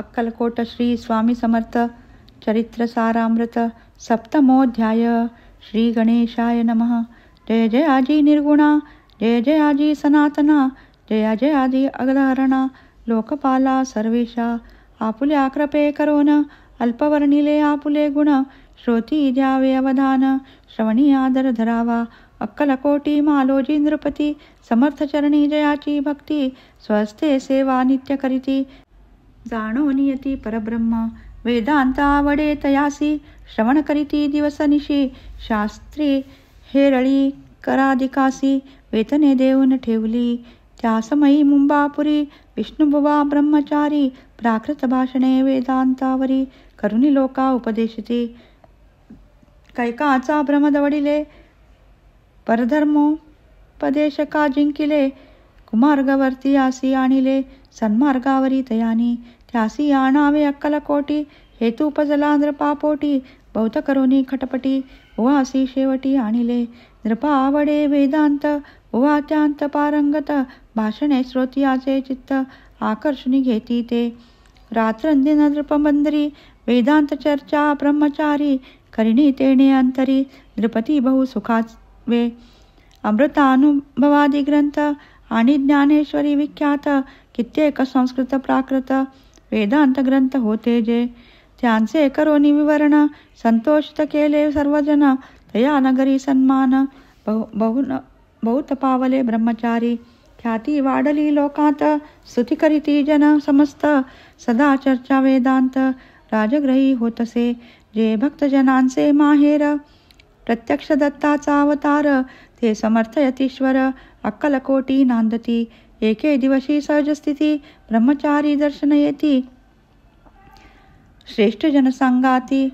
अक्कलकोट श्री स्वामी समर्थ चरित्र सारामृत सप्तमोध्याय. श्री गणेशाय नमः. जय जय आजी निर्गुणा, जय जय आजी सनातना, जय जय आजी अगधारणा, लोकपाला सर्वेशा. आपुल्या कृपे करोन अल्पवर्णिले आपुले गुण, श्रोती द्यावे अवधान, श्रवणी आदर धरावा. अक्कलकोटी मालोजी नृपती, समर्थ चरणी जयाची भक्ती, स्वस्ते सेवा नित्य करीती. जाणो नियती परब्रह्म, वेदांत आवडे तयासी, श्रवण करीती दिवसनिशी, शास्त्री हेरळी कराधिकासी. वेतने देऊन ठेवली त्या समयी मुंबापुरी, विष्णुबुवा ब्रह्मचारी, प्राकृत भाषणे वेदांतावरी, करुणी लोका उपदेशिती. कैकाचा भ्रमदवडिले, परधर्मोपदेशका जिंकिले, कुमार्गवर्ती आसी आणिले, सन्मार्गावरी तयानी. त्यासी आणावे अक्कलकोटी, हेतू उपजला नृपापोटी, बहुत करुणी खटपटी, उवासी शेवटी आणिले. नृपा आवडे वेदांत, उवा त्यांत पारंगत, भाषणे श्रोतियाचे चित्त, आकर्षणी घेती ते. रात्रंदिन नृपबंदरी, वेदांत चर्चा ब्रह्मचारी, करिणी तेणे अंतरी, नृपती बहु सुखावे. अमृतानुभवादी ग्रंथ आणि ज्ञानेश्वरी विख्यात, कित्येक संस्कृत प्राकृत वेदांत ग्रंथ होते जे. त्यांचे करोनी विवरण, संतोषित केले सर्वजन, तया नगरी सन्मान, बहुत पावले ब्रह्मचारी. ख्याती वाढली लोकांत, स्तुती करीती जन समस्त, सदा चर्चा वेदांत, राजग्रही होतसे जे भक्तजनांचे माहेर. प्रत्यक्ष दत्ताचा अवतार, ते समर्थ यतीश्वर, अक्कलकोटी नांदती. एके दिवशी सहजस्थिती, ब्रह्मचारी दर्शन येती, श्रेष्ठ जनसंगाती,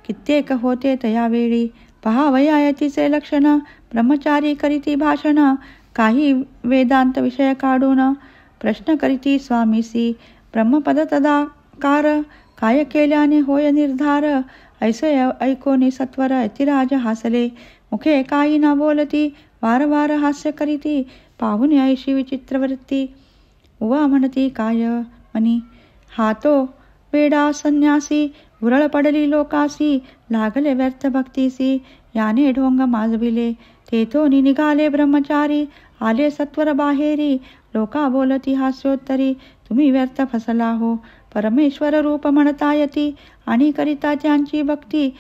कित्येक होते तयावेळी. पहावया यतीचे लक्षण, ब्रह्मचारी करीती भाषण, काही वेदांत विषय काढून, प्रश्न करीती स्वामीसी. ब्रह्मपद तदाकार, काय केल्याने होय निर्धार, ऐसे ऐकोनी सत्वर यतिराज हासले. मुखे काही न बोलती, वारंवार हास्य करीती, पाहुणे ऐशी विचित्रवृत्ती. उवा म्हणती काय मनी, हातो वेडा संन्यासी, उरळ पडली लोकासी, लागले व्यर्थ भक्तीसी. याने ढोंग माजविले, तेथोनी निघाले ब्रह्मचारी, आले सत्वर बाहेरी. लोका बोलती हास्योत्तरी, तुम्ही व्यर्थ फसला हो. परमेश्वर रूप म्हणता यती, आणि करिता त्यांची भक्ती.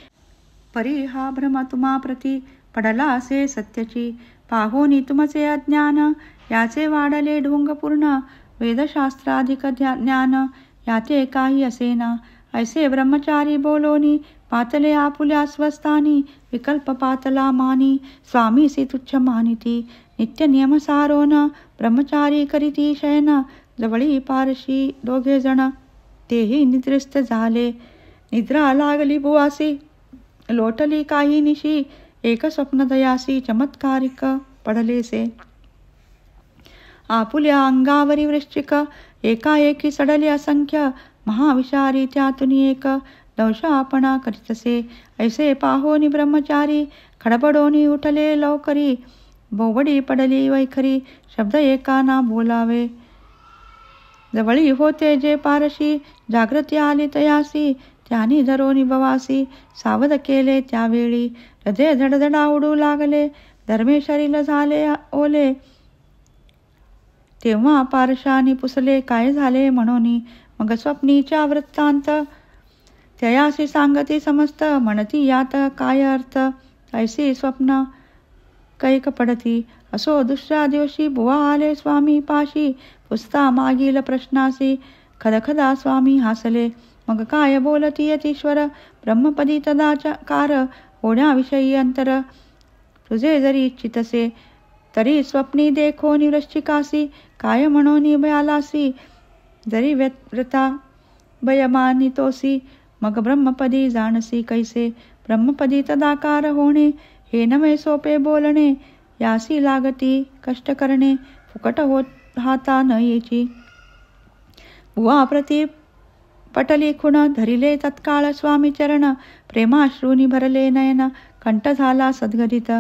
परी हा भ्रम तुम्हा प्रती, पडला असे सत्यची. पाहोनी तुमचे अज्ञान, याचे वाढले ढोंग पूर्ण. वेदशास्त्राधिक ज्ञान, याते काही असेना. ऐसे ब्रह्मचारी बोलोनी, पातले आपुल्या स्वस्थानी. विकल्प पातला मानी, स्वामीसी तुच्छ मानिती. नित्य नियम सारोन, ब्रह्मचारी करीती शयन. जवळी पारशी दोघे जण, तेही निद्रिस्त झाले. निद्रा लागली बुवासी, लोटली काही निशी. एक स्वप्न दयासी, चमत्कारिक पडलेसे. आपुल्या अंगावरी वृश्चिक, एकाएकी सडले असंख्य. महाविषारी त्यातून एक, दंशापणा करीतसे. ऐसे पाहोनी ब्रह्मचारी, खडबडोनी उठले लवकरी. बोबडी पडली वैखरी, शब्द एका ना बोलावे. जवळी होते जे पारशी, जागृती आली तयासी. त्यानी धरोनी बवासी, सावध केले त्यावेळी. हृदय धडधडा उडू लागले, धर्मे शरीर झाले ओले. तेव्हा पारशानी पुसले काय झाले म्हणोनी. मग स्वप्नीच्या वृत्तांत, तयासी सांगती समस्त. म्हणती यात काय अर्थ, ऐसी स्वप्न कैक पडती. असो दुसऱ्या दिवशी बुवा आले स्वामी पाशी, पुसता मागील प्रश्नासी. खदखदा स्वामी हासले, मग काय बोलती यतीश्वर. ब्रह्मपदी तदाकार, होण्याविषयी अंतर. तुझे जरी इच्छितसे, तरी स्वप्नी देखो निवृश्चिकासी. काय म्हणोनी भयालासी, जरी व्रता भयमानितोसी. मग ब्रह्मपदी जाणसी कैसे. ब्रह्मपदी तदाकार होणे, हे नव्हे सोपे बोलणे. यासी लागती कष्ट करणे, फुकट होत हाता न येची. बुवा प्रति पटली खुण, धरिले तत्काळ स्वामी चरण. प्रेमाश्रूनी भरले नयन, कंठ झाला सद्गदित.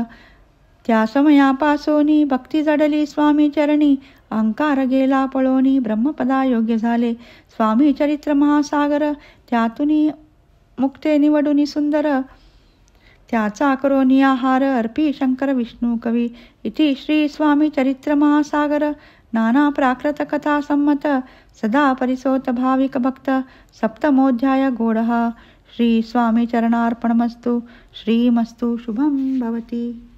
त्या समयापासोनी भक्ती जडली स्वामी चरणी. अहंकार गेला पळोनी ब्रह्मपदा योग्य झाले. स्वामी चरित्र महासागर त्यातुनी मुक्ते निवडुनी सुंदर. त्याचा करोनी आहार अर्पी शंकर विष्णू कवी. इति श्री स्वामी चरित्र महासागर. नाना प्राकृत कथा संमत सदा परिसोत भाविक भक्त. सप्तमोऽध्याय गूढः. श्री स्वामी चरणार्पणमस्तु. श्रीमस्तु शुभं भवति.